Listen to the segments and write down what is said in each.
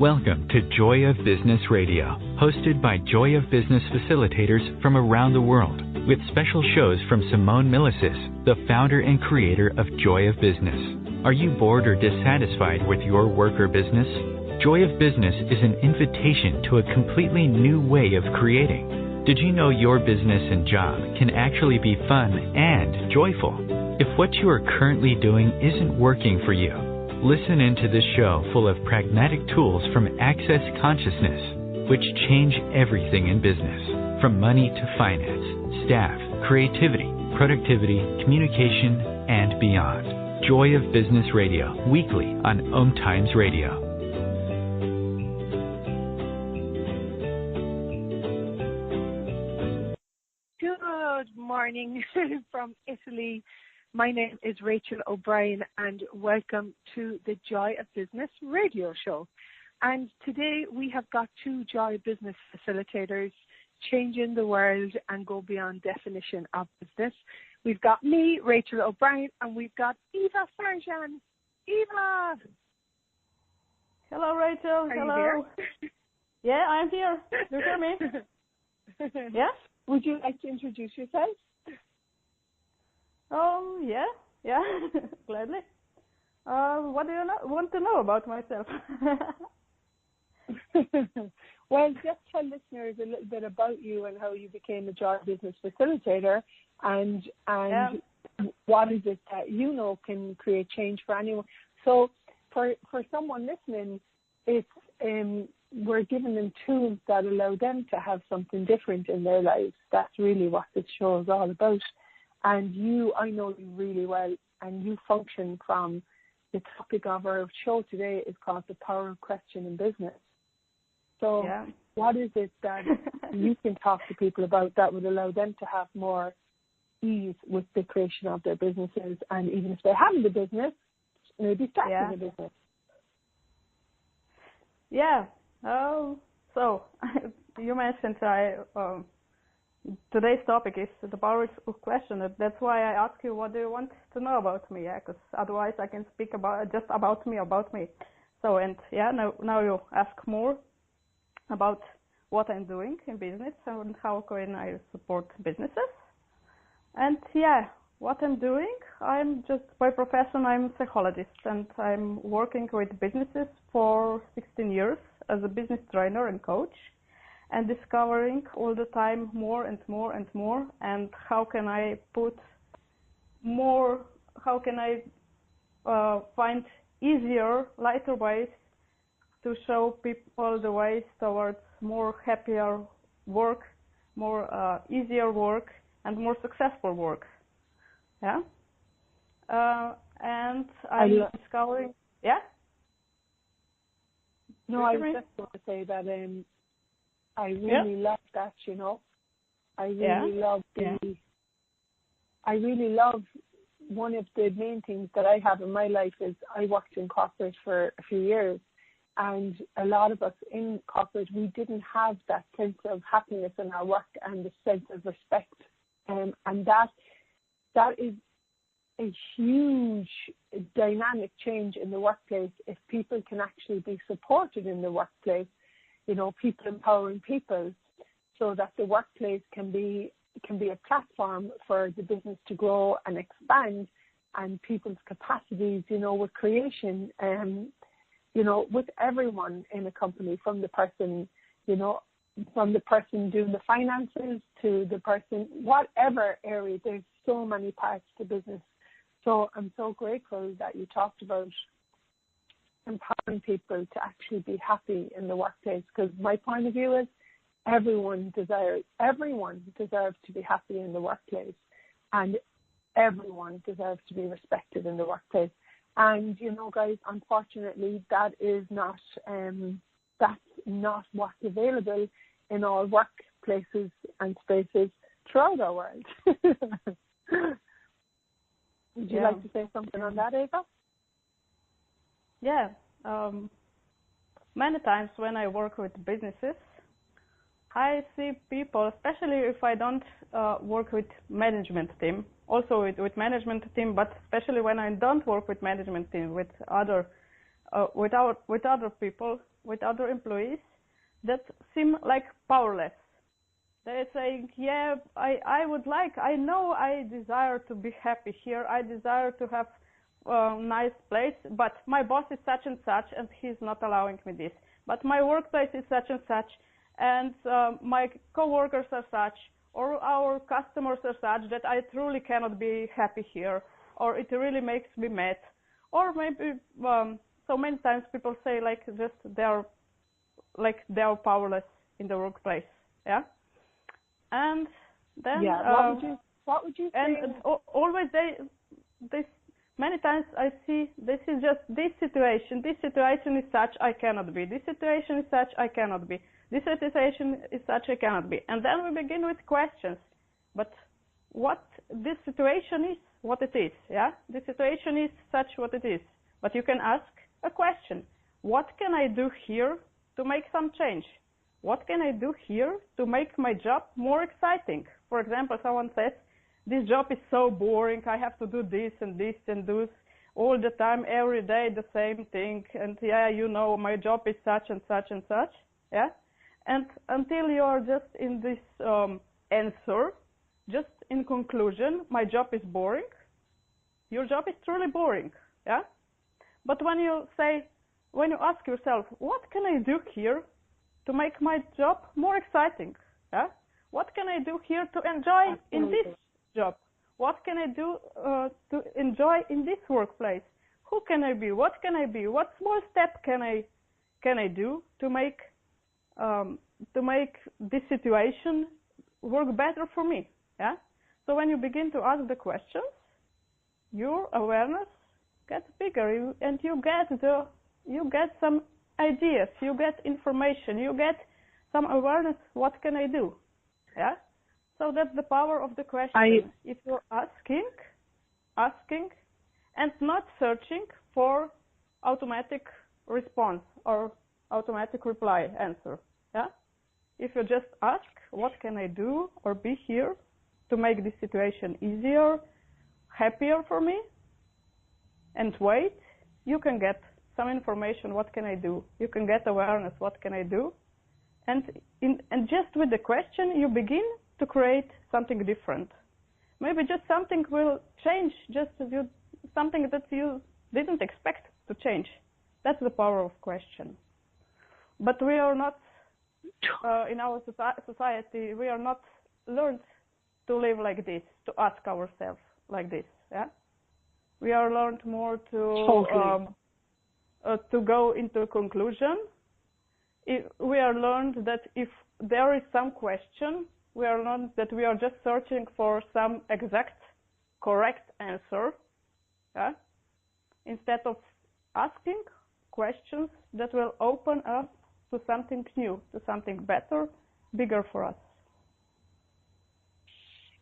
Welcome to Joy of Business Radio, hosted by Joy of Business facilitators from around the world, with special shows from Simone Milasas, the founder and creator of Joy of Business. Are you bored or dissatisfied with your work or business? Joy of Business is an invitation to a completely new way of creating. Did you know your business and job can actually be fun and joyful? If what you are currently doing isn't working for you, listen into this show full of pragmatic tools from Access Consciousness, which change everything in business, from money to finance, staff, creativity, productivity, communication, and beyond. Joy of Business Radio, weekly on OMTimes Radio. Good morning from Italy. My name is Rachel O'Brien and welcome to the Joy of Business radio show. And today we have got two Joy of Business facilitators changing the world and go beyond definition of business. We've got me, Rachel O'Brien, and we've got Eva Ferjan. Eva! Hello, Rachel. Are Hello. you here? Yeah, I'm here. Do you hear me? Yes? Would you like to introduce yourself? Yeah, gladly. What do you want to know about myself? Well, just tell listeners a little bit about you and how you became a Joy Business Facilitator, and what is it that you know can create change for anyone. So, for someone listening, it's we're giving them tools that allow them to have something different in their lives. That's really what this show is all about. And I know you really well, and you function from the topic of our show today is called the power of question in business. So what is it that you can talk to people about that would allow them to have more ease with the creation of their businesses, and even if they haven't a business, maybe starting a business? Yeah. So you mentioned today's topic is the power of question. That's why I ask you, what do you want to know about me? Yeah, because otherwise I can speak about me. So, now you ask more about what I'm doing in business and how can I support businesses. And what I'm doing, I'm just, by profession, I'm a psychologist, and I'm working with businesses for 16 years as a business trainer and coach, and discovering all the time more and more and more, and how can I find easier, lighter ways to show people the ways towards more happier work, more easier work, and more successful work. Yeah? And I'm discovering... Yeah? No, I was just going to say that I really love that, I really love one of the main things that I have in my life is I worked in corporate for a few years, and a lot of us in corporate, we didn't have that sense of happiness in our work and the sense of respect. And that is a huge dynamic change in the workplace if people can actually be supported in the workplace. People empowering people so that the workplace can be a platform for the business to grow and expand, and people's capacities, with creation, with everyone in a company, from the person doing the finances to the person, whatever area. There's so many parts to business. So I'm so grateful that you talked about empowering people to actually be happy in the workplace, because my point of view is everyone deserves to be happy in the workplace, and everyone deserves to be respected in the workplace. And guys, unfortunately, that is not that's not what's available in all workplaces and spaces throughout our world. Would you like to say something on that, Eva? Yeah. Many times when I work with businesses, I see people, especially if I don't work with management team, also with management team, but especially when I don't work with management team, with other with other people, with other employees that seem like powerless. They're saying, yeah, I know I desire to be happy here. I desire to have a nice place, but my boss is such and such, and he's not allowing me this. But my workplace is such and such, and my coworkers are such, or our customers are such that I truly cannot be happy here, or it really makes me mad. Or maybe so many times people say like just they are powerless in the workplace, yeah. And then what would you say? And always they many times I see this is just this situation is such I cannot be. This situation is such I cannot be. This situation is such I cannot be. And then we begin with questions. But what this situation is, what it is, yeah? The situation is such what it is. But you can ask a question. What can I do here to make some change? What can I do here to make my job more exciting? For example, someone says, this job is so boring, I have to do this and this and this all the time, every day, the same thing. And yeah, you know, my job is such and such and such, yeah? And until you are just in this answer, just in conclusion, my job is boring, your job is truly boring, yeah? But when you ask yourself, what can I do here to make my job more exciting? Yeah? What can I do here to enjoy in this job? What can I do to enjoy in this workplace? Who can I be? What can I be? What small step can I do to make this situation work better for me? Yeah. So when you begin to ask the questions, your awareness gets bigger, and you get some ideas, you get information, you get some awareness. What can I do? Yeah. So that's the power of the question. If you're asking, and not searching for automatic response or automatic reply answer. Yeah. If you just ask, what can I do or be here to make this situation easier, happier for me, and wait, you can get some information. What can I do? You can get awareness. What can I do? And just with the question, you begin to create something different. Maybe just something will change, something that you didn't expect to change. That's the power of question. But we are not, in our society, we are not learned to live like this, to ask ourselves like this. Yeah, we are learned more to go into a conclusion. We are learned that if there is some question, we are learned that we are just searching for some exact, correct answer, yeah? Instead of asking questions that will open us to something new, to something better, bigger for us.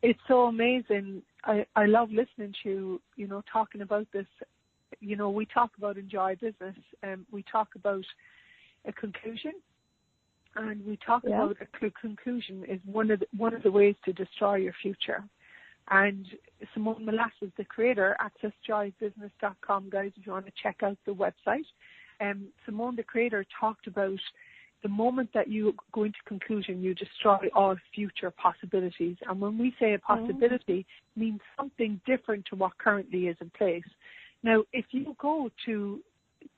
It's so amazing. I love listening to you, talking about this. We talk about enjoy business, and we talk about a conclusion, and we talk about a conclusion is one of the ways to destroy your future. And Simone Molasses, the creator, accessjoybusiness.com, guys, if you want to check out the website. Simone, the creator, talked about the moment that you go into conclusion, you destroy all future possibilities. And when we say a possibility, it means something different to what currently is in place. Now, if you go to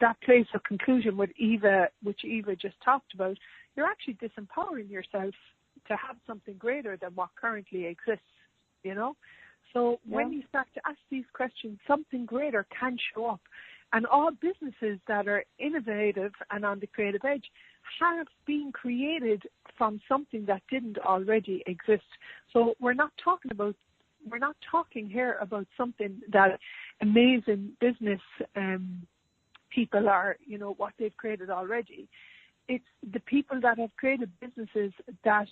that place of conclusion which Eva just talked about, you're actually disempowering yourself to have something greater than what currently exists, So when you start to ask these questions, something greater can show up. And all businesses that are innovative and on the creative edge have been created from something that didn't already exist. So we're not talking here about something that amazing business people are, what they've created already. It's the people that have created businesses that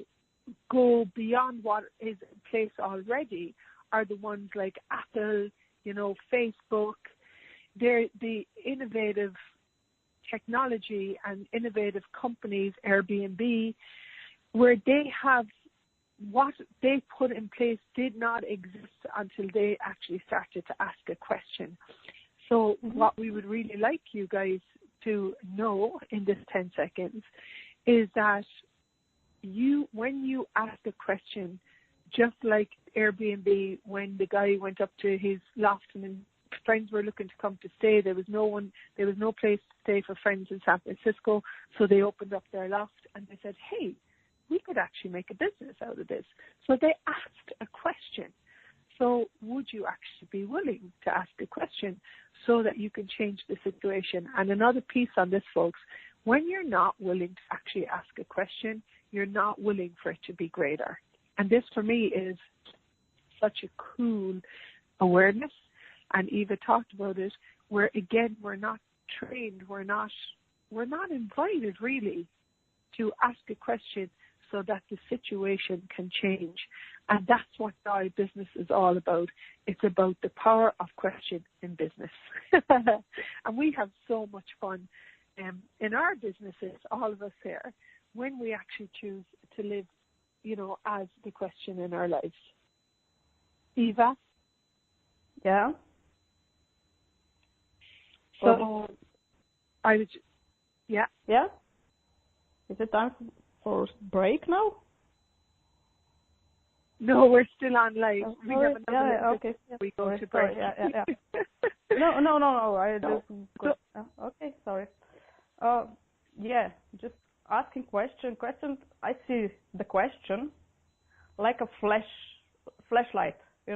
go beyond what is in place already are the ones like Apple, Facebook. They're the innovative technology and innovative companies, Airbnb, where they have what they put in place did not exist until they actually started to ask a question. So what we would really like you guys to know in this 10 seconds is that when you ask a question, just like Airbnb, when the guy went up to his loft and friends were looking to come to stay, there was no place to stay for friends in San Francisco, so they opened up their loft and they said, hey, we could actually make a business out of this. So they asked a question. So would you actually be willing to ask a question so that you can change the situation? And another piece on this, folks, when you're not willing to actually ask a question, you're not willing for it to be greater. And this for me is such a cool awareness. And Eva talked about it, where again, we're not trained, we're not invited really to ask a question so that the situation can change. And that's what Joy Business is all about. It's about the power of question in business. And we have so much fun in our businesses, all of us here, when we actually choose to live, as the question in our lives. Eva? Yeah? So, I would, yeah. Yeah? Is it time for break now? No, we're still on live. Oh, we have another okay. We go to break. Yeah. No. I just okay. Sorry. Yeah. Just asking questions. I see the question like a flashlight. We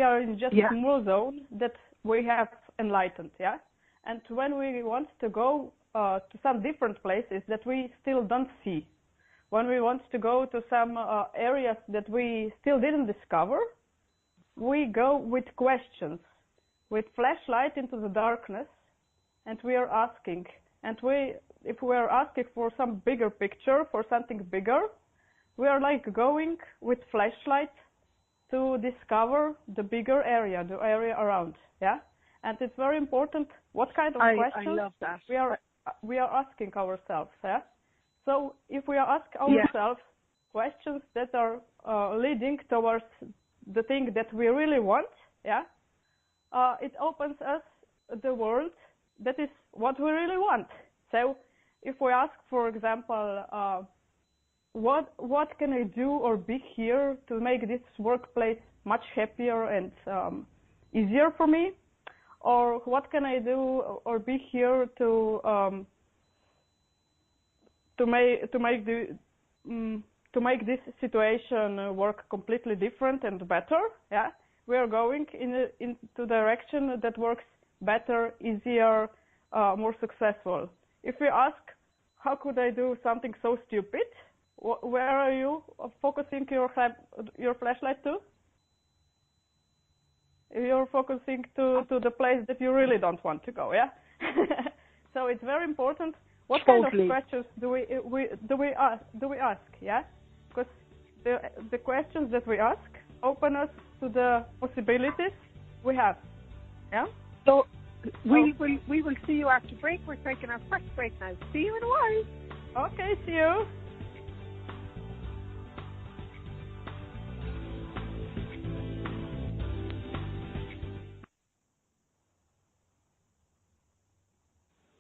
are in just a small zone that we have enlightened. Yeah. And when we want to go to some different places that we still don't see, when we want to go to some areas that we still didn't discover, we go with questions, with flashlight into the darkness, and we are asking. And if we are asking for some bigger picture, for something bigger, we are like going with flashlight to discover the bigger area, the area around. Yeah, and it's very important what kind of questions I love that. we are asking ourselves. Yeah. So if we ask ourselves questions that are leading towards the thing that we really want, it opens us the world that is what we really want. So if we ask, for example, what can I do or be here to make this workplace much happier and easier for me, or what can I do or be here to make this situation work completely different and better. Yeah, we are going into direction that works better, easier, more successful. If we ask, how could I do something so stupid? Where are you focusing your flashlight to? You're focusing to the place that you really don't want to go. Yeah. So it's very important. What kind of questions do we ask? Yeah, because the questions that we ask open us to the possibilities we have. Yeah. So we will see you after break. We're taking our first break now. See you in a while. Okay. See you.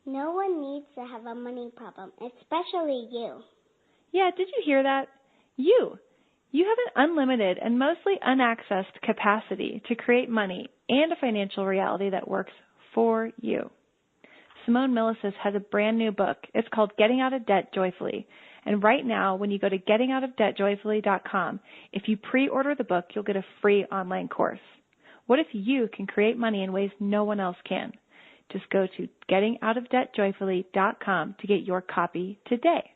No one needs to have a money problem, especially you. Yeah, did you hear that? You have an unlimited and mostly unaccessed capacity to create money and a financial reality that works for you. Simone Milasas has a brand new book. It's called Getting Out of Debt Joyfully. And right now, when you go to gettingoutofdebtjoyfully.com, if you pre-order the book, you'll get a free online course. What if you can create money in ways no one else can? Just go to gettingoutofdebtjoyfully.com to get your copy today.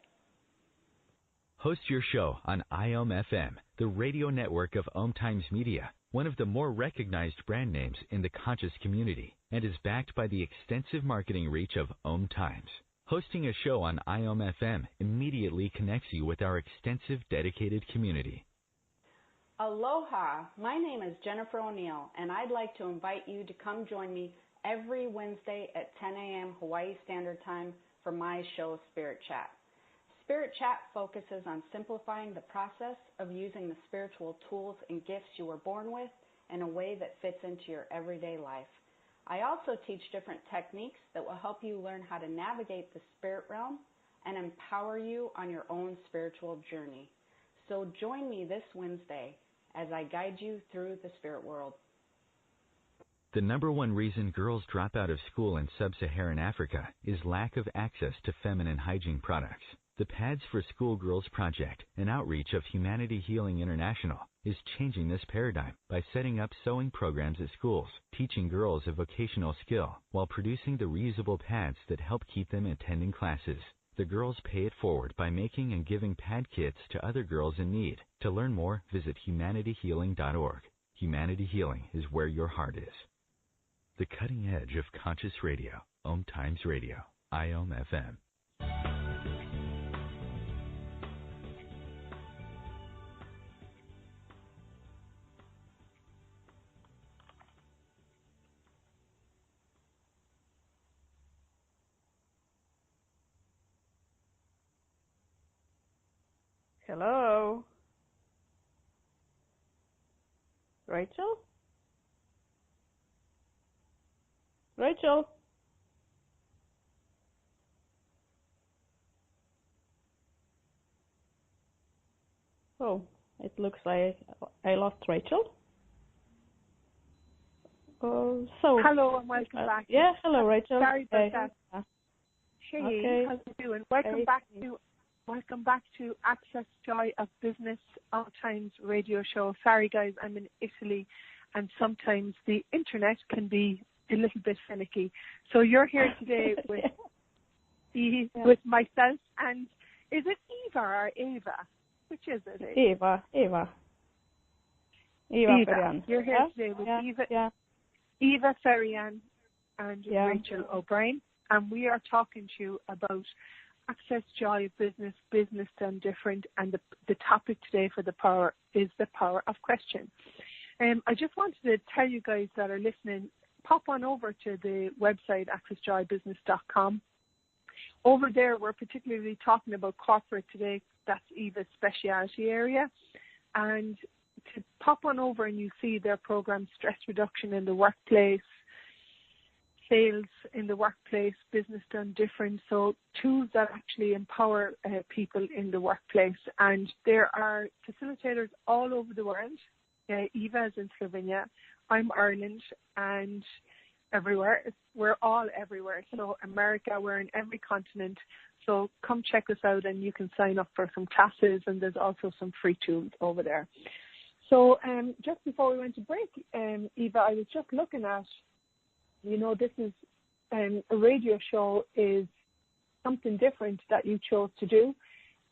Host your show on IOM-FM, the radio network of OMTimes Media, one of the more recognized brand names in the conscious community, and is backed by the extensive marketing reach of OMTimes. Hosting a show on IOM-FM immediately connects you with our extensive dedicated community. Aloha, my name is Jennifer O'Neill, and I'd like to invite you to come join me every Wednesday at 10 a.m. Hawaii Standard Time for my show, Spirit Chat. Spirit Chat focuses on simplifying the process of using the spiritual tools and gifts you were born with in a way that fits into your everyday life. I also teach different techniques that will help you learn how to navigate the spirit realm and empower you on your own spiritual journey. So join me this Wednesday as I guide you through the spirit world. The number one reason girls drop out of school in sub-Saharan Africa is lack of access to feminine hygiene products. The Pads for Schoolgirls Project, an outreach of Humanity Healing International, is changing this paradigm by setting up sewing programs at schools, teaching girls a vocational skill while producing the reusable pads that help keep them attending classes. The girls pay it forward by making and giving pad kits to other girls in need. To learn more, visit humanityhealing.org. Humanity Healing is where your heart is. The cutting edge of conscious radio, OMTimes Radio, IOM FM. Hello? Rachel? Rachel? Oh, it looks like I lost Rachel. Hello and welcome back. Yeah, hello Rachel. Sorry about that. Hey, okay. how you doing? Welcome back to Access Joy of Business OMTimes radio show. Sorry guys, I'm in Italy and sometimes the internet can be a little bit finicky. So you're here today with with myself and is it Eva or Eva? Which is it? Eva Ferjan. You're here today with Eva Ferjan and Rachel O'Brien, and we are talking to you about Access Joy of Business, Business Done Different, and the topic today for the power is the power of question. I just wanted to tell you guys that are listening, pop on over to the website accessjoybusiness.com. Over there, we're particularly talking about corporate today. That's Eva's specialty area. And to pop on over and you see their program, Stress Reduction in the Workplace, Sales in the Workplace, Business Done Different. So tools that actually empower people in the workplace. And there are facilitators all over the world. Eva is in Slovenia. I'm Ireland and everywhere. We're all everywhere. So America, we're in every continent. So come check us out and you can sign up for some classes and there's also some free tools over there. So just before we went to break, Eva, I was just looking at, this is a radio show is something different that you chose to do.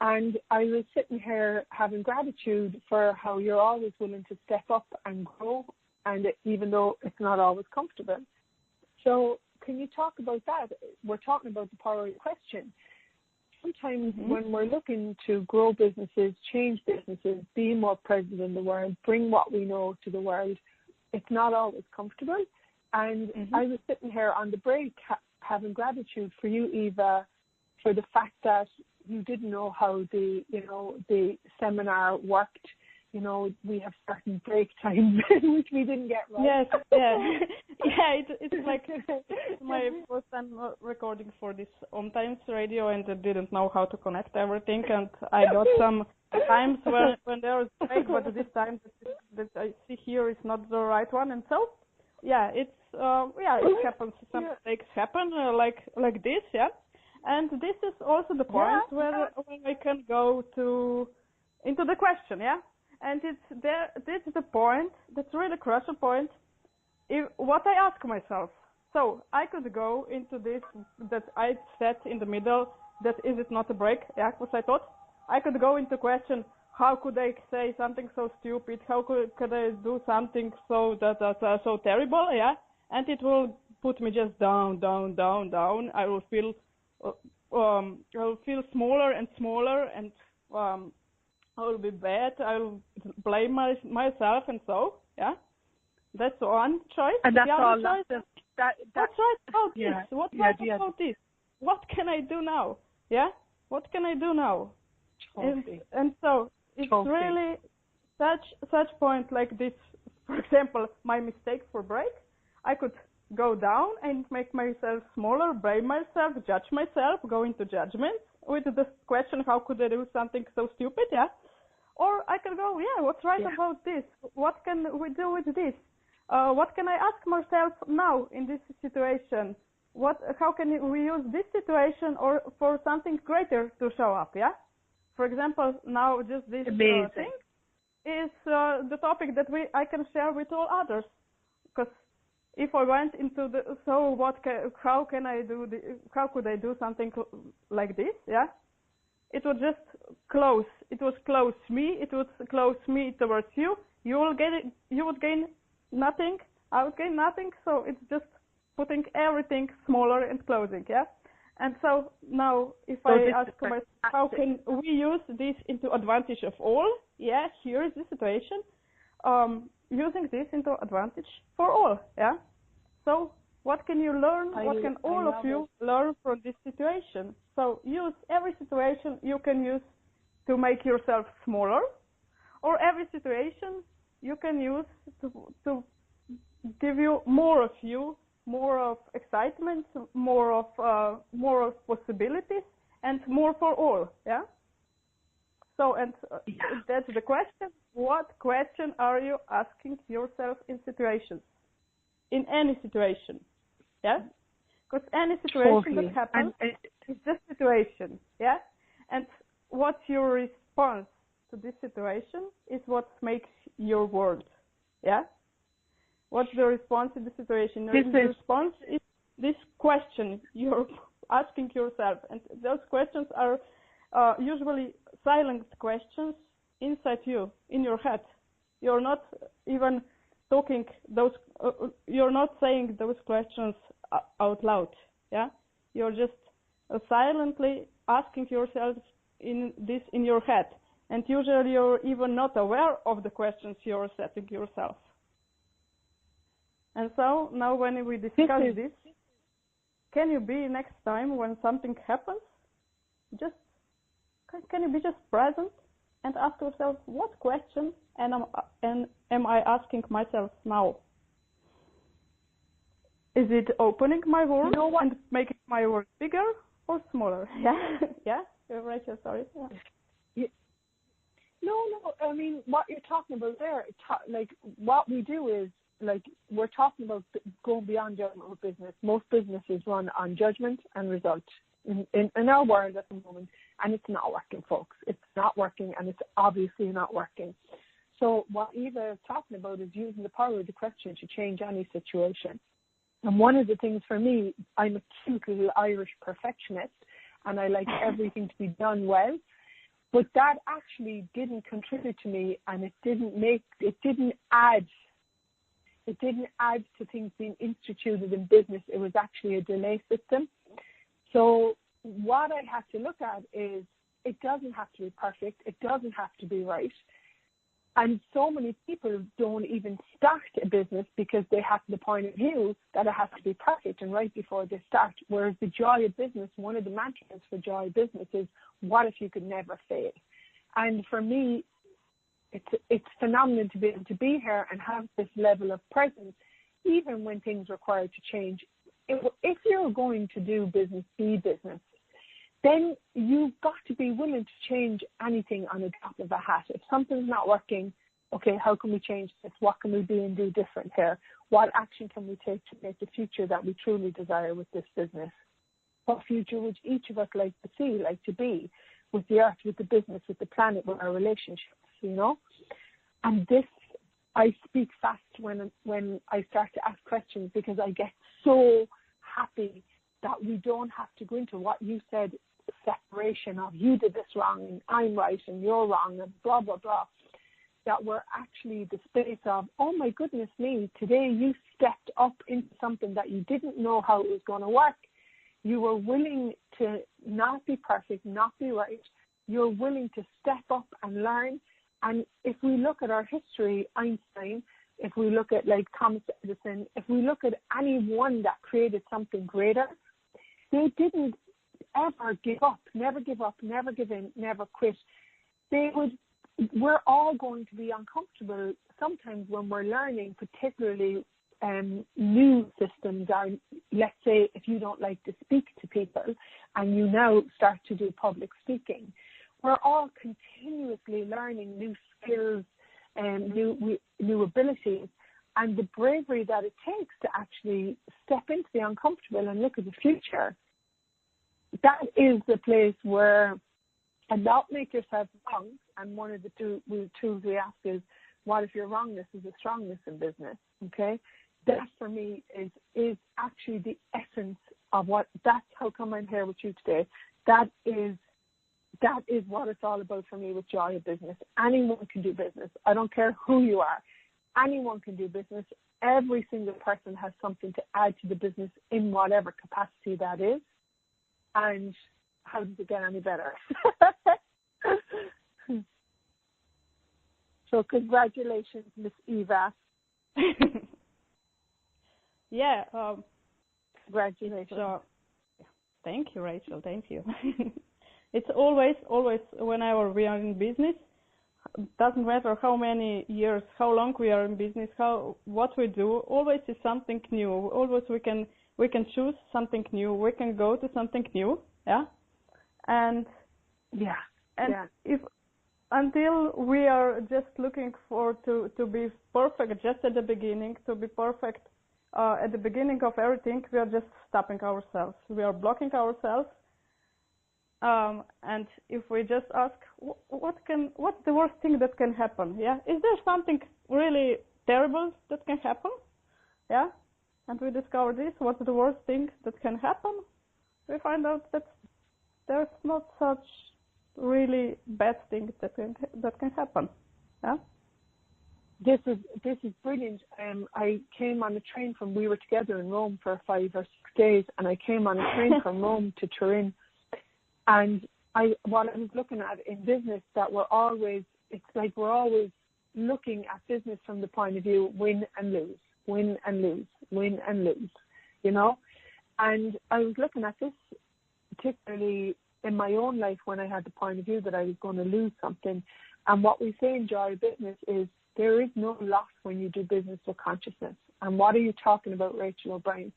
And I was sitting here having gratitude for how you're always willing to step up and grow, and even though it's not always comfortable. So can you talk about that? We're talking about the power of question. Sometimes when we're looking to grow businesses, change businesses, be more present in the world, bring what we know to the world, it's not always comfortable. And I was sitting here on the break having gratitude for you, Eva, for the fact that you didn't know how the seminar worked. We have certain break times which we didn't get right. Yes, it's like my first time recording for this OMTimes radio, and I didn't know how to connect everything, and I got some times when there was break, but this time that I see here is not the right one, and so it happens. Some mistakes happen like this, and this is also the point where I can go into the question, And this is the point, that's really the crucial point, what I ask myself. So I could go into this, that I set in the middle, that is it not a break, because I thought. I could go into question, how could I say something so stupid, how could I do something so so terrible, and it will put me just down. I will feel smaller and smaller, and I will be bad. I will blame myself, and so that's one choice. And that's all. That's right about this. What about this? What can I do now? What can I do now? Totally. And so it's really such point like this. For example, my mistake for break. I could go down and make myself smaller, blame myself, judge myself, go into judgment with the question, how could I do something so stupid, yeah? Or I can go, what's right about this? What can we do with this? What can I ask myself now in this situation? How can we use this situation or for something greater to show up, yeah? For example, now just this thing is the topic that I can share with all others. Because if I went into how could I do something like this, yeah? It would just close. It would close me. It would close me towards you. You would gain nothing. I would gain nothing. So it's just putting everything smaller and closing, yeah? And so now if I ask myself, how can we use this into advantage of all? Yeah, here is the situation. Using this into advantage for all, yeah? So what can you learn? What can all of you learn from this situation? So use every situation you can use to make yourself smaller, or every situation you can use to give you more of you, more of excitement, more of possibilities, and more for all, yeah? So, and that's the question. What question are you asking yourself in situations? In any situation, yeah? Because any situation that happens is just situation, yeah? And what's your response to this situation is what makes your world, yeah? What's the response to the situation? The response is this question you're asking yourself. And those questions are usually silent questions inside you, in your head. You're not even talking those, you're not saying those questions out loud, yeah? You're just silently asking yourself in your head. And usually you're even not aware of the questions you're setting yourself. And so now when we discuss this, can you be next time when something happens, can you be just present and ask yourself, what question am I asking myself now? Is it opening my world and making my world bigger or smaller? Yeah, yeah, Rachel, sorry. Yeah. No, I mean, what you're talking about there, like what we do is, like, we're talking about going beyond judgment with business. Most businesses run on judgment and result in our world at the moment, and it's not working, folks. It's not working, and it's obviously not working. So what Eva is talking about is using the power of the question to change any situation. And one of the things for me, I'm a cute little Irish perfectionist, and I like everything to be done well. But that actually didn't contribute to me, and it didn't add to things being instituted in business. It was actually a delay system. So what I have to look at is, it doesn't have to be perfect. It doesn't have to be right. And so many people don't even start a business because they have the point of view that it has to be perfect and right before they start. Whereas the joy of business, one of the mantras for joy of business is, what if you could never fail? And for me, it's phenomenal to be able to be here and have this level of presence, even when things require to change. If you're going to do business, be business, then you've got to be willing to change anything on a drop of a hat. If something's not working, okay, how can we change this? What can we do and do different here? What action can we take to make the future that we truly desire with this business? What future would each of us like to see, like to be, with the earth, with the business, with the planet, with our relationships, you know? And this, I speak fast when I start to ask questions, because I get so happy that we don't have to go into what you said, separation of you did this wrong and I'm right and you're wrong and blah, blah, blah. That we're actually the space of, oh my goodness me, today you stepped up into something that you didn't know how it was going to work. You were willing to not be perfect, not be right. You're willing to step up and learn. And if we look at our history, Einstein, if we look at like Thomas Edison, if we look at anyone that created something greater, they didn't ever give up, never give in, never quit. We're all going to be uncomfortable sometimes when we're learning, particularly new systems are, let's say, if you don't like to speak to people and you now start to do public speaking, we're all continuously learning new skills and new abilities, and the bravery that it takes to actually step into the uncomfortable and look at the future. That is the place where, and not make yourself wrong. And one of the tools we ask is, what if your wrongness is a strongness in business? Okay, that for me is actually the essence of what. That's how come I'm here with you today. That is what it's all about for me with Joy of Business. Anyone can do business. I don't care who you are. Anyone can do business. Every single person has something to add to the business in whatever capacity that is. And how does it get any better? So congratulations, Miss Eva. Yeah. Congratulations. Thank you, Rachel. Thank you. It's always whenever we are in business, doesn't matter how many years, how long we are in business, what we do, always is something new. Always we can choose something new. We can go to something new. Yeah. And if until we are just looking for to be perfect just at the beginning, to be perfect at the beginning of everything, we are just stopping ourselves. We are blocking ourselves. And if we just ask, what's the worst thing that can happen? Yeah, is there something really terrible that can happen? Yeah, and we discover this. What's the worst thing that can happen? We find out that there's not such really bad thing that can happen. Yeah. This is brilliant. I came on a train we were together in Rome for 5 or 6 days, and I came on a train from Rome to Turin. And what I was looking at in business, that it's like we're always looking at business from the point of view win and lose, win and lose, win and lose, you know. And I was looking at this particularly in my own life when I had the point of view that I was going to lose something. And what we say in Joy Business is there is no loss when you do business with consciousness. And what are you talking about, Rachel O'Brien?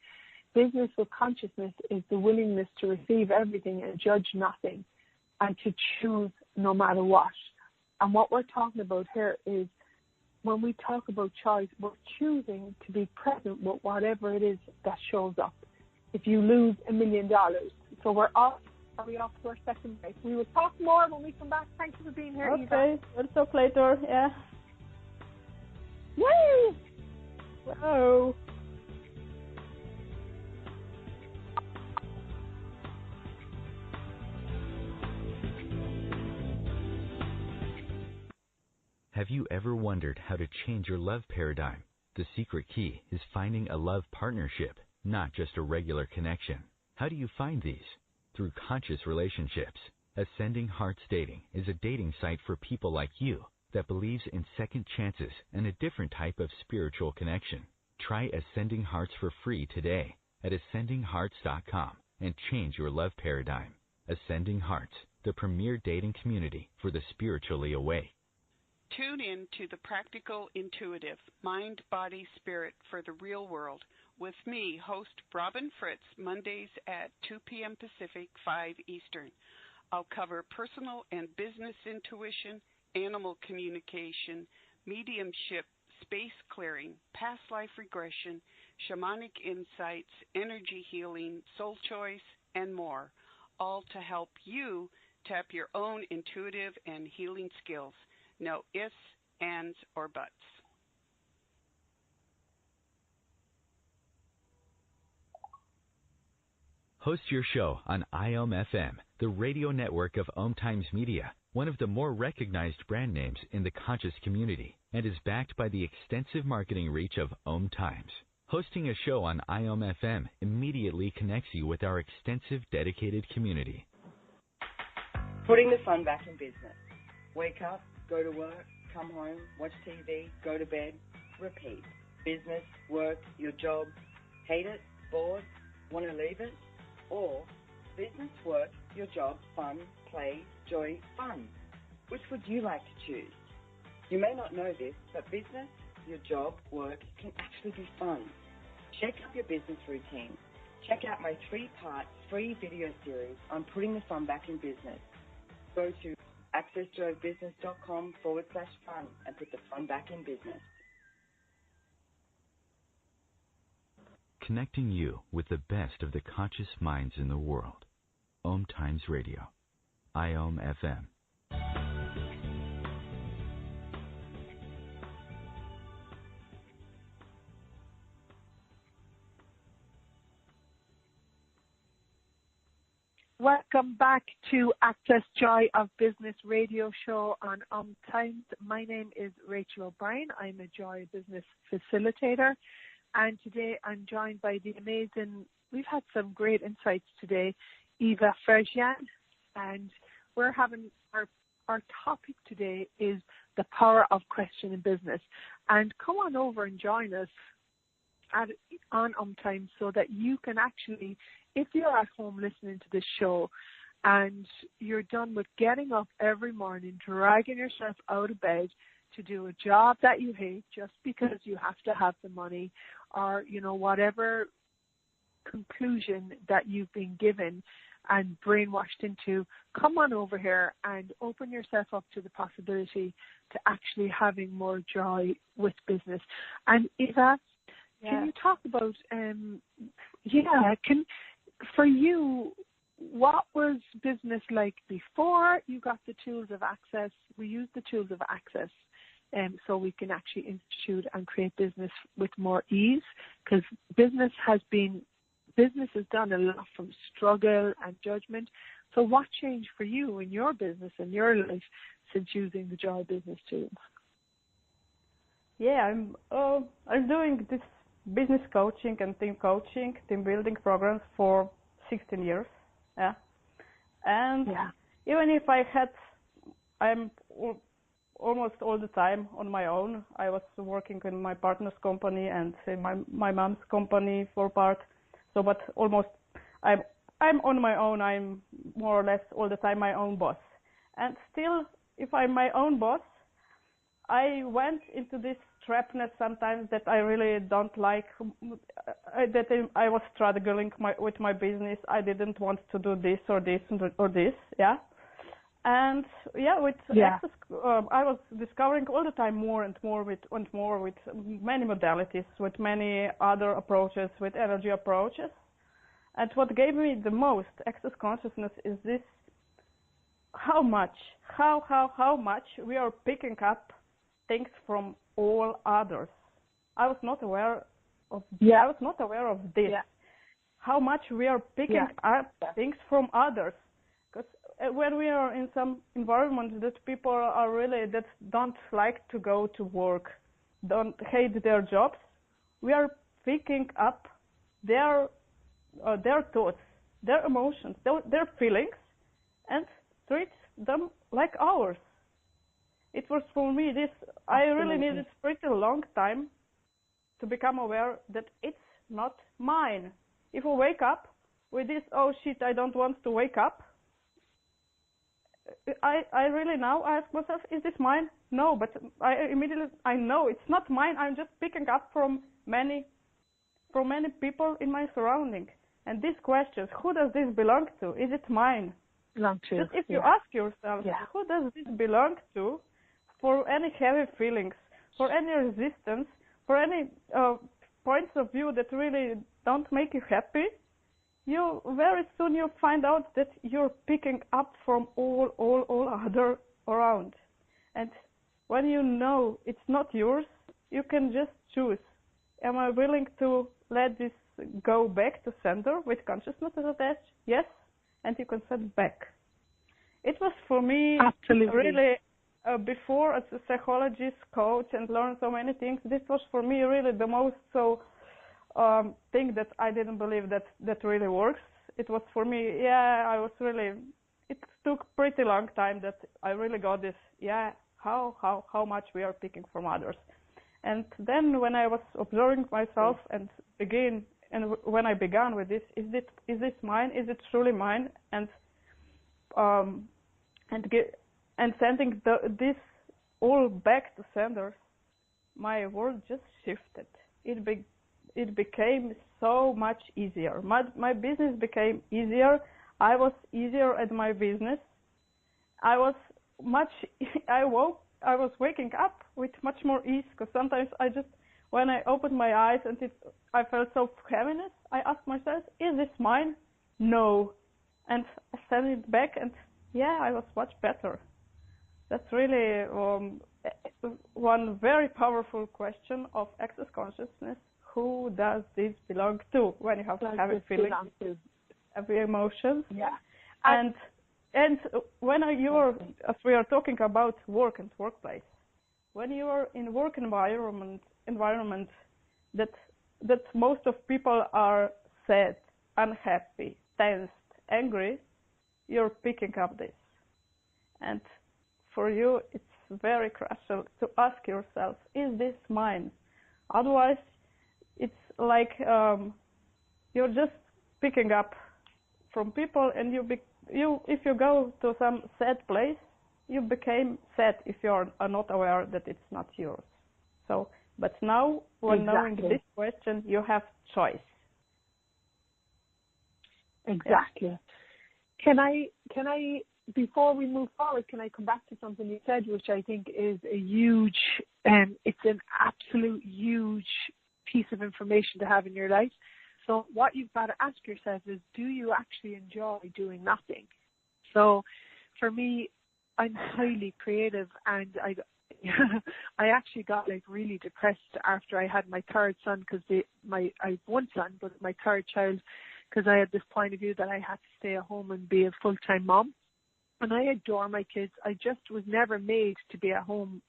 Business with consciousness is the willingness to receive everything and judge nothing and to choose no matter what. And what we're talking about here is when we talk about choice, we're choosing to be present with whatever it is that shows up. If you lose $1 million, so we're off. Are we off to our second break? We will talk more when we come back. Thank you for being here, Eva. Okay, we'll talk later, yeah. Yay! Whoa. Have you ever wondered how to change your love paradigm? The secret key is finding a love partnership, not just a regular connection. How do you find these? Through conscious relationships. Ascending Hearts Dating is a dating site for people like you that believes in second chances and a different type of spiritual connection. Try Ascending Hearts for free today at ascendinghearts.com and change your love paradigm. Ascending Hearts, the premier dating community for the spiritually awake. Tune in to the Practical Intuitive, Mind, Body, Spirit for the Real World with me, host Robin Fritz, Mondays at 2 p.m. Pacific, 5 Eastern. I'll cover personal and business intuition, animal communication, mediumship, space clearing, past life regression, shamanic insights, energy healing, soul choice, and more, all to help you tap your own intuitive and healing skills. No ifs, ands, or buts. Host your show on IOM-FM, the radio network of OMTimes Media, one of the more recognized brand names in the conscious community, and is backed by the extensive marketing reach of OMTimes. Hosting a show on IOM-FM immediately connects you with our extensive dedicated community. Putting the fun back in business. Wake up, go to work, come home, watch TV, go to bed, repeat. Business, work, your job, hate it, bored, want to leave it? Or business, work, your job, fun, play, joy, fun. Which would you like to choose? You may not know this, but business, your job, work can actually be fun. Shake up your business routine. Check out my 3-part free video series on putting the fun back in business. Go to accessjoybusiness.com/fun and put the fun back in business. Connecting you with the best of the conscious minds in the world. OMTimes Radio. IOM FM. Welcome back to Access Joy of Business radio show on OMTimes. My name is Rachel O'Brien. I'm a Joy of Business facilitator. And today I'm joined by the amazing, we've had some great insights today, Eva Ferjan. And we're having our topic today is the power of question in business. And come on over and join us on OMTimes so that you can actually, if you're at home listening to this show and you're done with getting up every morning, dragging yourself out of bed to do a job that you hate just because you have to have the money, or, you know, whatever conclusion that you've been given and brainwashed into, come on over here and open yourself up to the possibility to actually having more joy with business. And Eva, can you talk about, for you, what was business like before you got the tools of access? We use the tools of access so we can actually institute and create business with more ease, because business has done a lot from struggle and judgment. So what changed for you in your business and your life since using the Joy Business tools? Yeah, I'm doing this business coaching and team coaching, team building programs for 16 years. Yeah. And even if I'm almost all the time on my own. I was working in my partner's company and my mom's company for part. So, but almost I'm on my own. I'm more or less all the time my own boss. And still, if I'm my own boss, I went into this trapness sometimes that I really don't like, that I was struggling with my business. I didn't want to do this or this or this, yeah. And Access, I was discovering all the time more and more with many modalities, with many other approaches, with energy approaches. And what gave me the most Access consciousness is this: how much we are picking up things from all others. I was not aware of this. Yeah. How much we are picking up things from others. Because when we are in some environments that people are really, that don't like to go to work, don't hate their jobs, we are picking up their thoughts, their emotions, their feelings, and treat them like ours. It was for me this, I really needed a pretty long time to become aware that it's not mine. If I wake up with this, oh shit, I don't want to wake up, I really now ask myself, is this mine? No, but I know it's not mine. I'm just picking up from many people in my surrounding. And these questions, who does this belong to? Is it mine? Belong to. Just if you ask yourself, who does this belong to? For any heavy feelings, for any resistance, for any points of view that really don't make you happy, you very soon you find out that you're picking up from all other around. And when you know it's not yours, you can just choose. Am I willing to let this go back to sender with consciousness attached? Yes, and you can set back. It was for me really, before as a psychologist, coach, and learn so many things, this was for me really the most thing that I didn't believe that really works. It was for me, it took pretty long time that I really got this, how much we are picking from others. And then when I was observing myself and when I began with this, is this mine? Is it truly mine? And sending this all back to senders, my world just shifted. It became so much easier. My business became easier. I was easier at my business. I was waking up with much more ease, because sometimes when I opened my eyes and I felt so heaviness, I asked myself, is this mine? No. And I sent it back, and I was much better. That's really one very powerful question of access consciousness. Who does this belong to? When you have to have a feeling, every emotion. Yeah. And when as we are talking about work and workplace, when you are in work environment that most of people are sad, unhappy, tensed, angry, you're picking up this. And for you, it's very crucial to ask yourself, is this mine? Otherwise, it's like you're just picking up from people, and if you go to some sad place, you became sad if you're not aware that it's not yours. So, but now, when knowing this question, you have choice. Exactly. Yeah. Can I, before we move forward, can I come back to something you said, which I think is a huge, it's an absolute huge piece of information to have in your life. So what you've got to ask yourself is, do you actually enjoy doing nothing? So for me, I'm highly creative, and I actually got like really depressed after I had my third son, because I have one son, but my third child, because I had this point of view that I had to stay at home and be a full-time mom. And I adore my kids. I just was never made to be at home,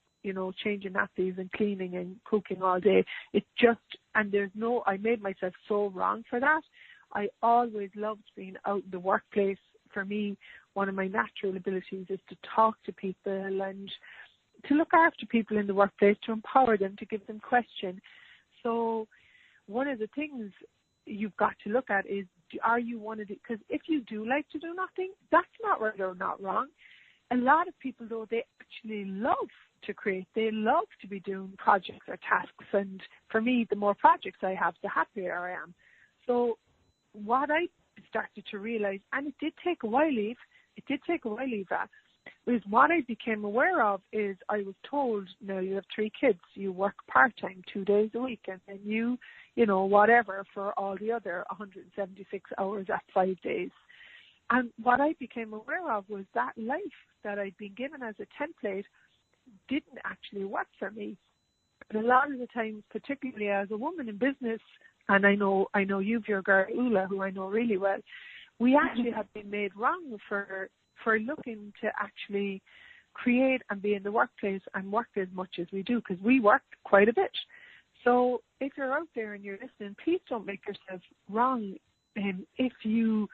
changing nappies and cleaning and cooking all day. I made myself so wrong for that. I always loved being out in the workplace. For me, one of my natural abilities is to talk to people and to look after people in the workplace, to empower them, to give them question. So one of the things you've got to look at is, are you one of the, because if you do like to do nothing, that's not right or not wrong. A lot of people, though, they actually love to create. They love to be doing projects or tasks. And for me, the more projects I have, the happier I am. So what I started to realize, and it did take a while, Eva, is what I became aware of is I was told, now you have 3 kids, you work part-time 2 days a week, and then you whatever for all the other 176 hours at 5 days. And what I became aware of was that life that I'd been given as a template didn't actually work for me. And a lot of the times, particularly as a woman in business, and I know you've your girl Ula, who I know really well, we actually have been made wrong for looking to actually create and be in the workplace and work as much as we do, because we work quite a bit. So if you're out there and you're listening, please don't make yourself wrong. If you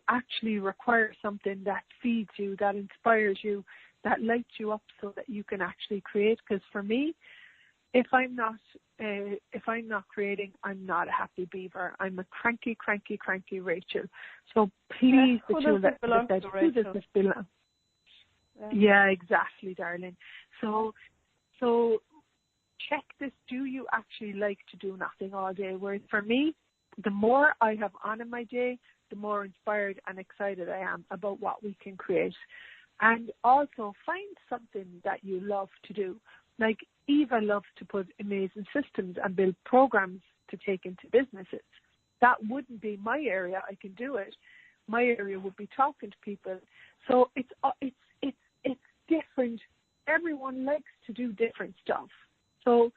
actually require something that feeds you, that inspires you, that lights you up so that you can actually create. Because for me, if I'm not creating, I'm not a happy beaver. I'm a cranky Rachel. So please, who does this belong to, Rachel? Who does this belong? Yeah, exactly, darling. So check this. Do you actually like to do nothing all day? Whereas for me, the more I have on in my day, the more inspired and excited I am about what we can create. And also find something that you love to do. Like Eva loves to put amazing systems and build programs to take into businesses. That wouldn't be my area. I can do it. My area would be talking to people. So it's different. Everyone likes to do different stuff. So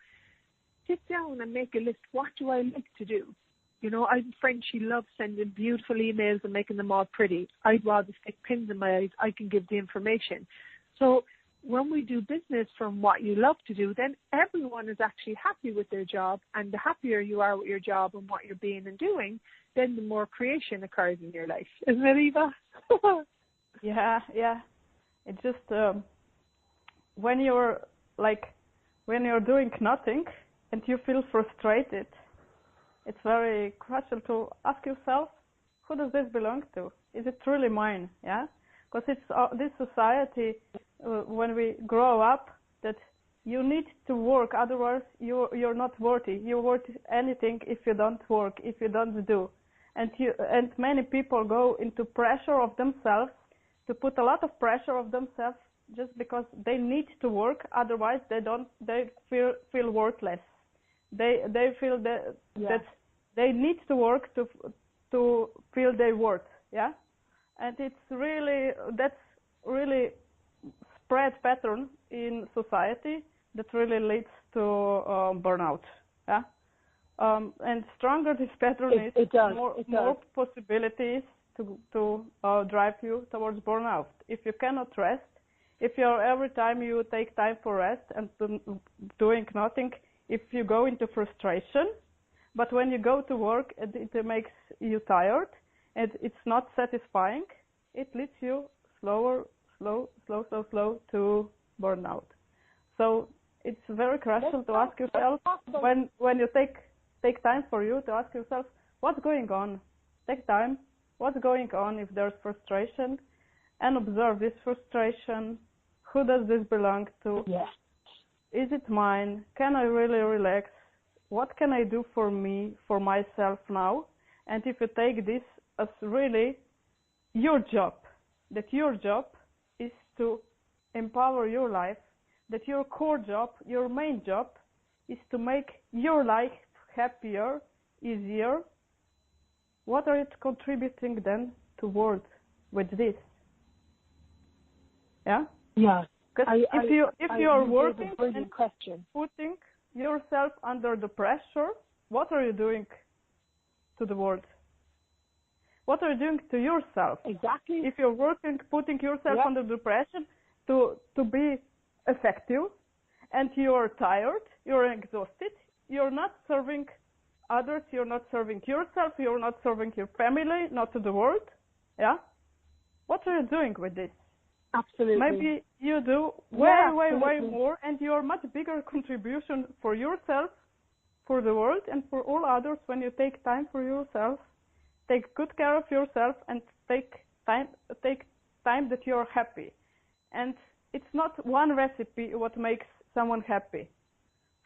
sit down and make a list. What do I like to do? I have a friend, she loves sending beautiful emails and making them all pretty. I'd rather stick pins in my eyes. I can give the information. So when we do business from what you love to do, then everyone is actually happy with their job. And the happier you are with your job and what you're being and doing, then the more creation occurs in your life. Isn't it, Eva? Yeah. It's just when you're doing nothing and you feel frustrated, it's very crucial to ask yourself, who does this belong to? Is it truly mine? Yeah, because it's this society when we grow up that You need to work, otherwise you're not worthy. You're worth anything if you don't work, if you don't do. And many people go into pressure of themselves, to put a lot of pressure of themselves just because they need to work, otherwise they feel worthless. They feel that they need to work to feel their worth, yeah? And that's really spread pattern in society that really leads to burnout, yeah? And stronger this pattern is, more possibilities to drive you towards burnout. If you cannot rest, if you're every time you take time for rest and doing nothing, if you go into frustration, but when you go to work, it makes you tired, and it's not satisfying, it leads you slow to burnout. So it's very crucial to ask yourself, when you take time for you, to ask yourself, what's going on? Take time, what's going on if there's frustration, and observe this frustration. Who does this belong to? Yes. Is it mine? Can I really relax? What can I do for me, for myself now? And if you take this as really your job, that your job is to empower your life, that your core job, your main job, is to make your life happier, easier, what are you contributing then towards with this? Yeah? Yeah. Because if you are working and question. putting yourself under the pressure, what are you doing to the world? What are you doing to yourself? Exactly. If you're working, putting yourself under the pressure to be effective, and you're tired, you're exhausted, you're not serving others, you're not serving yourself, you're not serving your family, not to the world, yeah? What are you doing with this? Absolutely. Maybe you do way more, and you're much bigger contribution for yourself, for the world, and for all others when you take time for yourself, take good care of yourself, and take time that you're happy. And it's not one recipe what makes someone happy.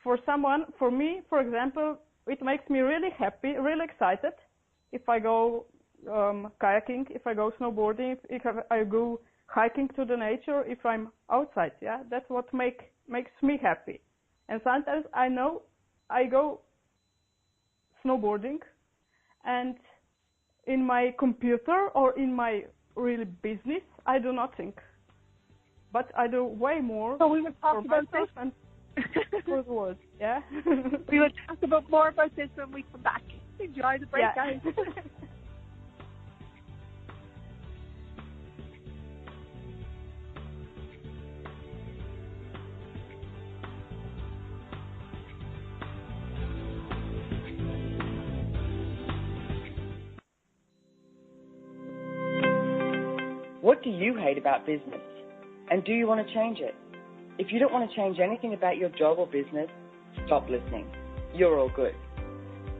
For me, for example, it makes me really happy, really excited if I go kayaking, if I go snowboarding, if I go hiking to the nature, if I'm outside, yeah? That's what makes me happy. And sometimes I know I go snowboarding, and in my computer or in my real business, I do nothing. But I do way more so we will talk for about myself this. and for the world, yeah? We will talk about more about this when we come back. Enjoy the break, guys. What do you hate about business? And do you want to change it? If you don't want to change anything about your job or business, stop listening. You're all good.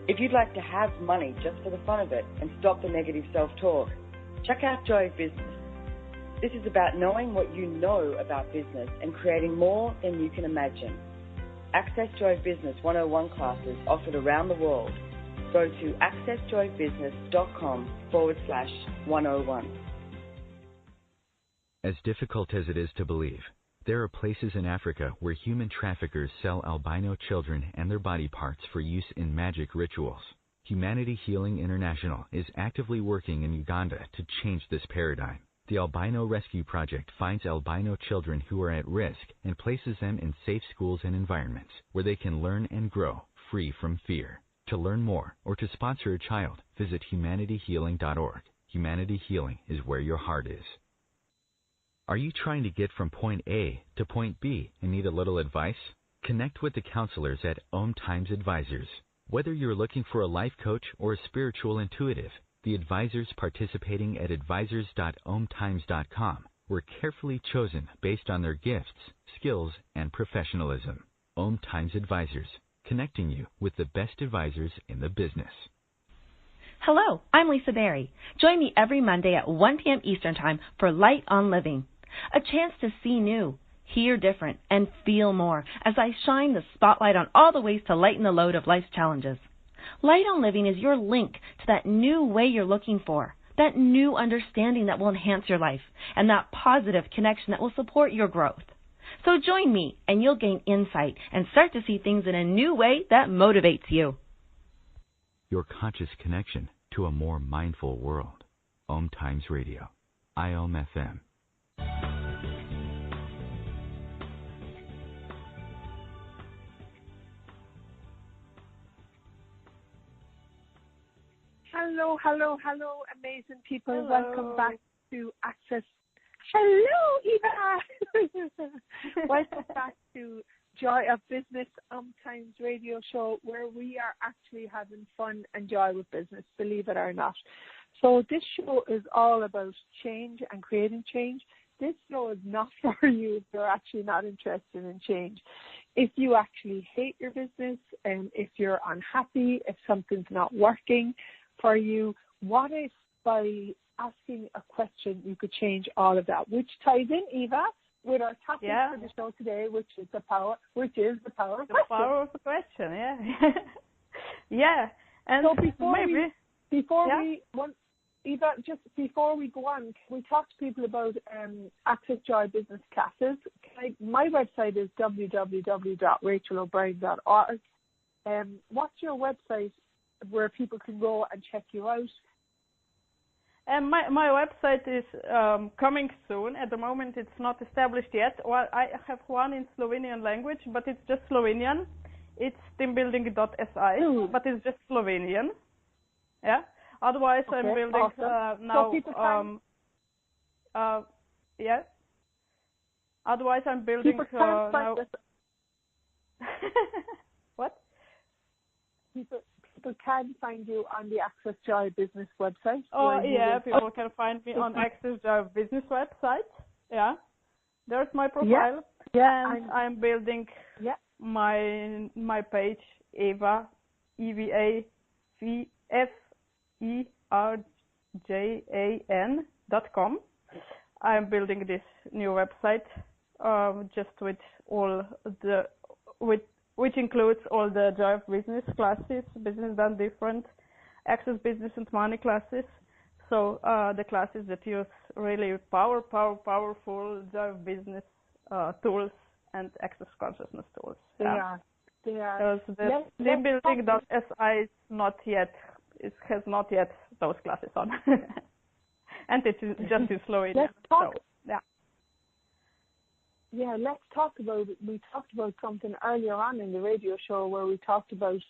If you'd like to have money just for the fun of it and stop the negative self-talk, check out Joy of Business. This is about knowing what you know about business and creating more than you can imagine. Access Joy of Business 101 classes offered around the world. Go to accessjoyofbusiness.com/101. As difficult as it is to believe, there are places in Africa where human traffickers sell albino children and their body parts for use in magic rituals. Humanity Healing International is actively working in Uganda to change this paradigm. The Albino Rescue Project finds albino children who are at risk and places them in safe schools and environments where they can learn and grow free from fear. To learn more or to sponsor a child, visit humanityhealing.org. Humanity Healing is where your heart is. Are you trying to get from point A to point B and need a little advice? Connect with the counselors at OMTimes Advisors. Whether you're looking for a life coach or a spiritual intuitive, the advisors participating at advisors.omtimes.com were carefully chosen based on their gifts, skills, and professionalism. OMTimes Advisors, connecting you with the best advisors in the business. Hello, I'm Lisa Berry. Join me every Monday at 1 p.m. Eastern Time for Light on Living, a chance to see new, hear different, and feel more as I shine the spotlight on all the ways to lighten the load of life's challenges. Light on Living is your link to that new way you're looking for, that new understanding that will enhance your life, and that positive connection that will support your growth. So join me, and you'll gain insight and start to see things in a new way that motivates you. Your conscious connection to a more mindful world. OMTimes Radio. IOM FM. Hello, amazing people. Hello. Welcome back to Access. Hello, Eva. Welcome back to Joy of Business OMTimes radio show, where we are actually having fun and joy with business, believe it or not. So this show is all about change and creating change. This show is not for you if you're actually not interested in change. If you actually hate your business, and if you're unhappy, if something's not working for you, what if by asking a question you could change all of that? Which ties in, Eva, with our topic for the show today, which is the power of question. The power of the question, yeah. Yeah. And so Eva, just before we go on, can we talk to people about Access Joy Business Classes? My website is www.rachelobrien.org. What's your website where people can go and check you out? And my website is coming soon. At the moment, it's not established yet. Well, I have one in Slovenian language, but it's just Slovenian. It's teambuilding.si, but it's just Slovenian. Yeah. Otherwise, okay, I'm building now. So yeah. Otherwise, I'm building now. What? People can find you on the Access Joy Business website. Oh, yeah, people can find me on Access Joy Business website. Yeah. There's my profile. Yeah. And I'm building my page, Eva, EvaFerjan.com. I'm building this new website, just with all the, which includes all the Joy of Business classes, Business Done Different, Access Business and Money classes. So the classes that use really powerful Joy of Business tools and Access Consciousness tools. They are. Because the teambuilding.si is not yet, it has not yet those classes on. And it is just in Slovenia. Let's talk. So, yeah. Yeah, let's talk about it. We talked about something earlier on in the radio show where we talked about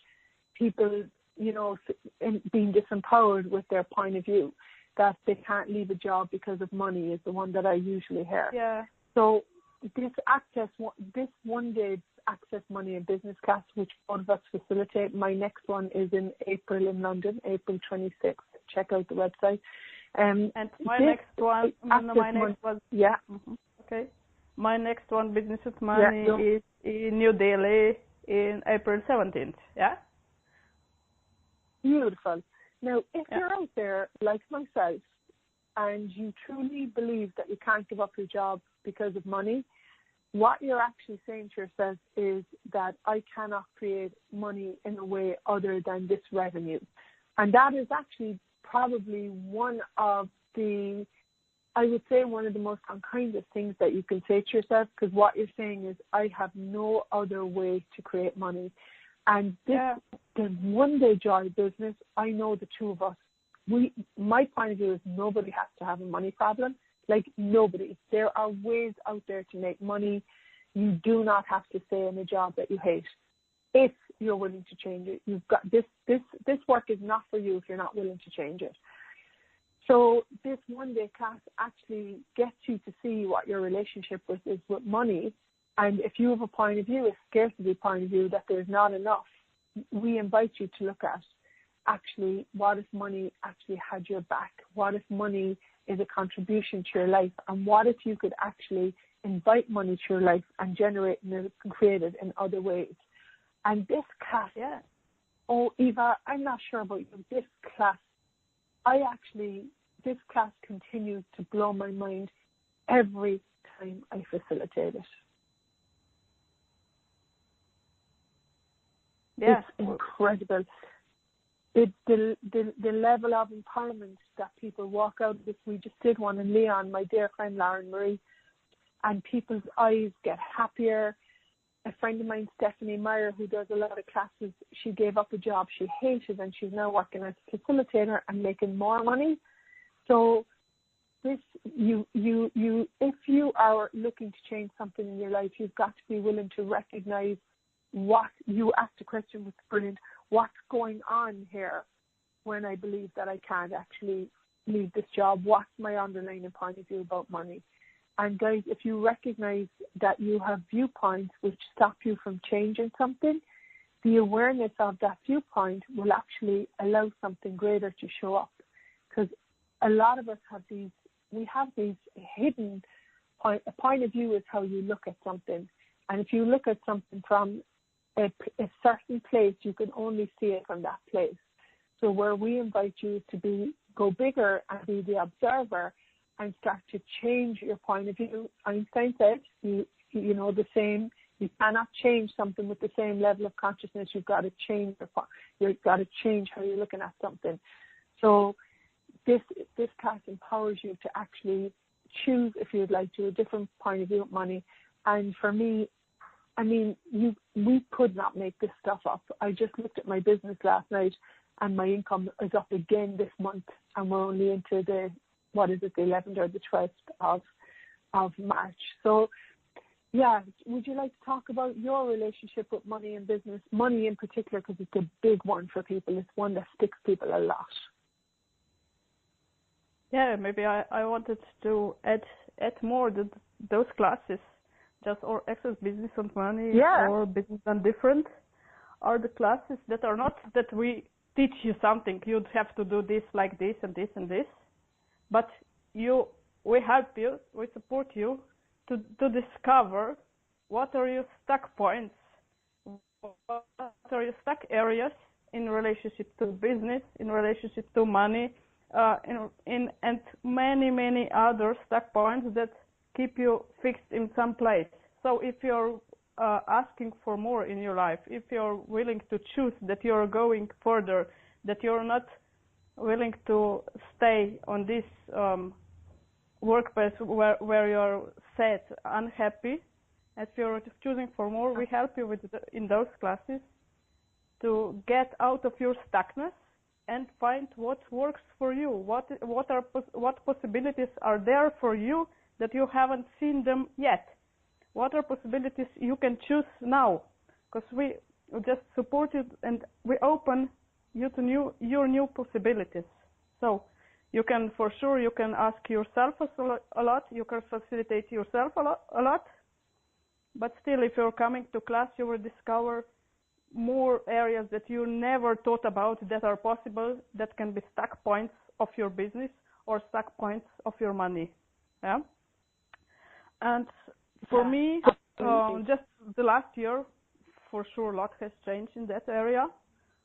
people, being disempowered with their point of view, that they can't leave a job because of money is the one that I usually hear. Yeah. So this one-day Access Money and Business class, which both of us facilitate, my next one is in April in London, April 26th. Check out the website. And my next one, yeah. Mm-hmm. Okay. My next one, Business with Money, is in New Delhi in April 17th. Yeah. Beautiful. Now, if you're out there like myself, and you truly believe that you can't give up your job because of money, what you're actually saying to yourself is that I cannot create money in a way other than this revenue. And that is actually probably one of the most unkindest things that you can say to yourself, because what you're saying is, I have no other way to create money. And this, the one-day Joy business, I know the two of us, my point of view is nobody has to have a money problem. Like, nobody. There are ways out there to make money. You do not have to stay in a job that you hate if you're willing to change it. You've got this work is not for you if you're not willing to change it. So this one-day class actually gets you to see what your relationship is with money. And if you have a point of view, a scarcity point of view, that there's not enough, we invite you to look at actually, what if money actually had your back? What if money is a contribution to your life? And what if you could actually invite money to your life and generate and create it in other ways? And this class, Eva, I'm not sure about you, this class continues to blow my mind every time I facilitate it. Yeah. It's incredible. The level of empowerment that people walk out of this. We just did one in Leon, my dear friend Lauren Marie, and people's eyes get happier. A friend of mine, Stephanie Meyer, who does a lot of classes, she gave up a job she hated and she's now working as a facilitator and making more money. So this, if you are looking to change something in your life, you've got to be willing to recognize what you asked a question, was brilliant. What's going on here when I believe that I can't actually leave this job? What's my underlying point of view about money? And guys, if you recognize that you have viewpoints which stop you from changing something, the awareness of that viewpoint will actually allow something greater to show up. Because a lot of us have these hidden a point of view is how you look at something. And if you look at something from a certain place, you can only see it from that place. So where we invite you to go bigger and be the observer and start to change your point of view. Einstein said, you cannot change something with the same level of consciousness. You've got to change how you're looking at something. So this class empowers you to actually choose, if you'd like to, a different point of view of money. And for me, we could not make this stuff up. I just looked at my business last night, and my income is up again this month, and we're only into the 11th or the 12th of March. So, yeah, would you like to talk about your relationship with money and business, money in particular, because it's a big one for people. It's one that sticks people a lot. Yeah, maybe I wanted to add more those classes, just or Access Business and Money or Business and Different, are the classes that are not that we teach you something. You'd have to do this like this and this and this. But we help you, we support you to discover what are your stuck points, what are your stuck areas in relationship to business, in relationship to money, and many other stuck points that keep you fixed in some place. So if you're asking for more in your life, if you're willing to choose that you're going further, that you're not willing to stay on this workplace where you're set, unhappy, if you're choosing for more, we help you in those classes to get out of your stuckness and find what works for you, what possibilities are there for you that you haven't seen them yet. What are possibilities you can choose now? Because we just support you and we open you to your new possibilities. So you can ask yourself a lot, you can facilitate yourself a lot, but still if you're coming to class you will discover more areas that you never thought about that are possible, that can be stuck points of your business or stuck points of your money. Yeah. And for me, just the last year, for sure, a lot has changed in that area.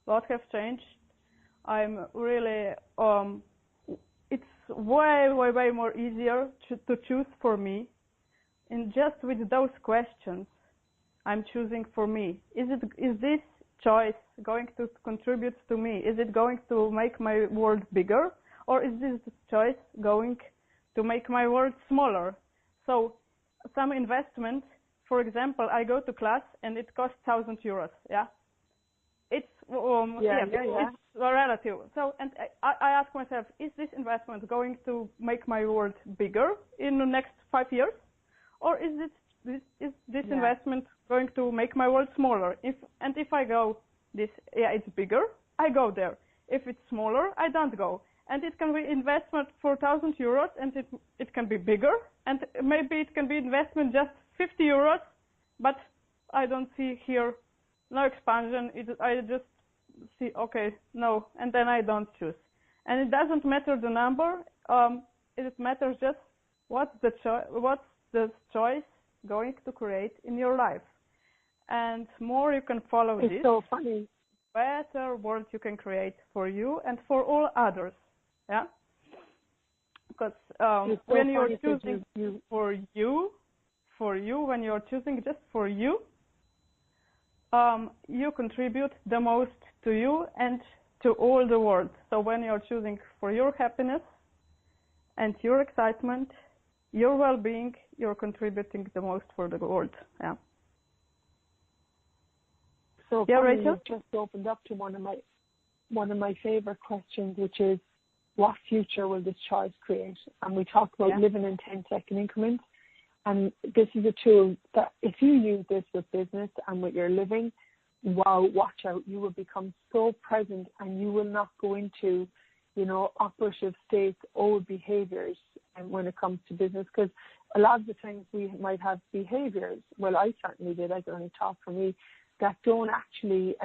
A lot has changed. I'm really, it's way more easier to choose for me. And just with those questions, I'm choosing for me. Is this choice going to contribute to me? Is it going to make my world bigger? Or is this choice going to make my world smaller? So some investment, for example, I go to class and it costs 1,000 euros. Yeah, it's it's relative. So, and I ask myself, is this investment going to make my world bigger in the next 5 years, or is this investment going to make my world smaller? If I go it's bigger, I go there. If it's smaller, I don't go. And it can be investment for 1,000 euros, and it can be bigger, and maybe it can be investment just 50 euros, but I don't see here no expansion. I just see, okay, no, and then I don't choose. And it doesn't matter the number. It matters just what's the choice going to create in your life. And more you can follow this, so funny, better world you can create for you and for all others. Yeah, because when you're choosing for you, when you're choosing just for you, you contribute the most to you and to all the world. So when you're choosing for your happiness and your excitement, your well-being, you're contributing the most for the world. Yeah. So yeah, Rachel? You just opened up to one of my favorite questions, which is, what future will this choice create? And we talk about living in 10-second increments. And this is a tool that if you use this with business and with your living, wow, watch out, you will become so present and you will not go into, operative states, old behaviors when it comes to business. Because a lot of the times we might have behaviors, well, I certainly did, I can only talk for me, that don't actually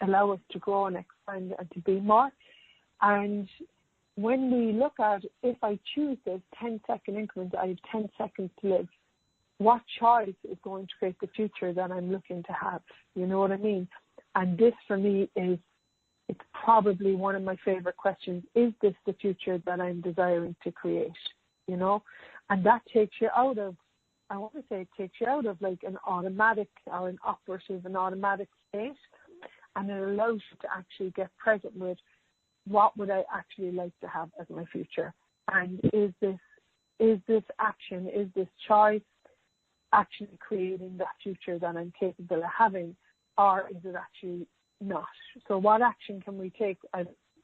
allow us to grow and expand and to be more. And when we look at, if I choose this 10-second increment, I have 10 seconds to live, what choice is going to create the future that I'm looking to have? You know what I mean? And this for me it's probably one of my favorite questions. Is this the future that I'm desiring to create? And that takes you out of, like an automatic or an operative, an automatic state, and it allows you to actually get present with, what would I actually like to have as my future? And is this action, is this choice actually creating that future that I'm capable of having, or is it actually not? So what action can we take?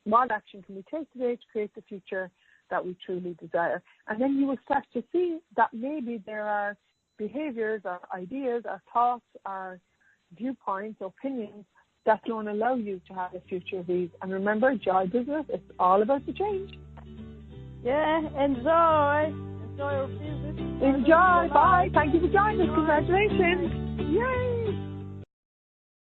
What action can we take today to create the future that we truly desire? And then you will start to see that maybe there are behaviors or ideas or thoughts or viewpoints, opinions that don't allow you to have a future of these. And remember, joy business, it's all about the change. Yeah, enjoy your business. Enjoy. Bye. Thank you for joining us. Congratulations. Yay.